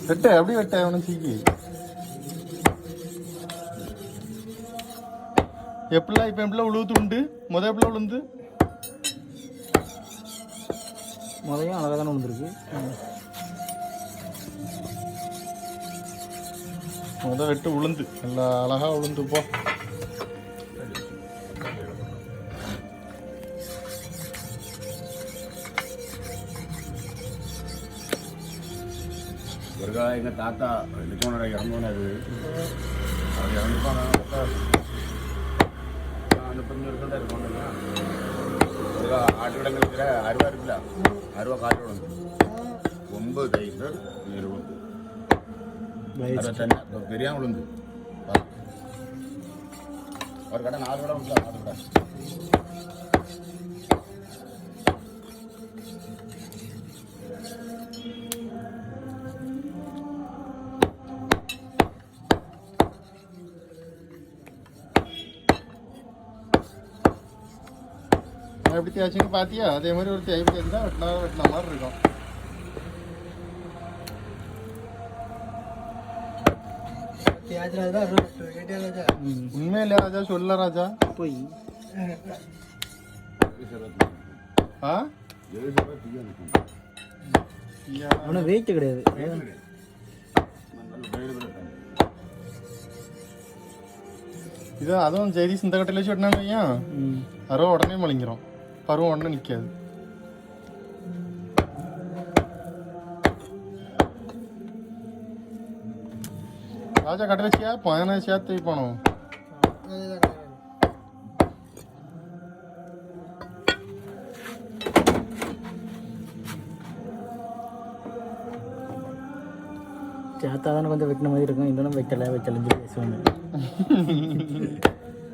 வெட்ட எப்படி வெட்ட அவனை சீக்கி எப்படிலாம் இப்போ எப்படிலாம் உழுவுத்து உண்டு எப்படிலாம் உளுந்து முதையும் அழகாக தானே விழுந்துருக்கு. வெட்டு உளுந்து நல்லா அழகா உளுந்து போ. எங்கள் தாத்தா லிச்சோனோட இறந்தோன்னாரு. அவர் இறந்துப்பாங்க. அந்த 15 வருஷம் தான் இருக்கோம். ஆட்டு விடங்கள் இருக்கிற அருவா இருக்குல்ல, அருவா காட்டு விடங்கு 9 ஏக்கர் 20 பெரியாம விழுந்து ஒரு கடை 4 கடை உண்டு. 4 கடை எப்படி தேய்ச்சின்னு பார்த்தியா? அதே மாதிரி ஒரு தேய்ப்பு தேய்ச்சா வெட்டின மாதிரி இருக்கும். உண்மையில்லையா ராஜா? சொல்ல ராஜா போய் ஆனால் வெயிட் கிடையாது. இது அதுவும் ஜெயதீஷ் இந்த கட்டையில வச்சு வெட்டினான்னு வையா, அருவா உடனே மலிங்கிறோம். பருவம் உடனே நிற்காது. ராஜா கட்டை வச்சியா பையனை சேர்த்து வைப்பானோ? சேர்த்தா தானே கொஞ்சம் வைக்கிற மாதிரி இருக்கும். இன்னும் வைக்கலன்னு பேசுவாங்க.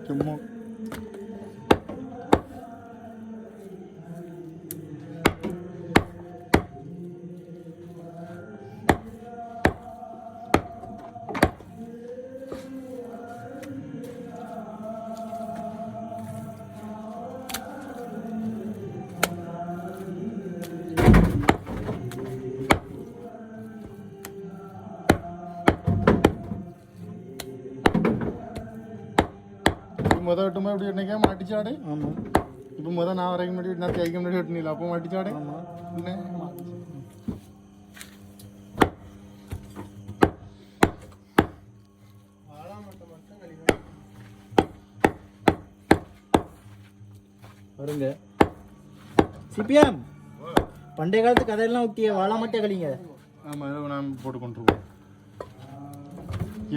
சும்மா வெட்டுமா எப்படி வெட்டினக்கே மாட்டிச்சாடே. ஆமாம். இப்போ நான் வரைக்கும் முன்னாடி நான் தேய்க்க முன்னாடி வெட்டினில்ல, அப்போ மாட்டிச்சாடே. என்ன வருங்க சிபிஎம் பண்டைய காலத்து கதையெல்லாம் ஊட்டிய வாழை மட்டும் கழிங்க. ஆமாம், நான் போட்டு கொண்டுருவோம்.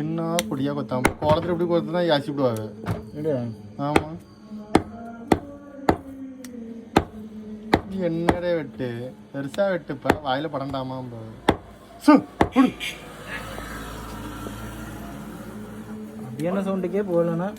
என்ன பொடியா கொத்தாம கோலத்தில் எப்படி கொத்து தான் யாசிவிடுவாங்க. ஆமாம், என்னடே வெட்டு பெருசா வெட்டுப்பா, வாயில படண்டாமா. அப்படியான சவுண்டுக்கே போகலன்னா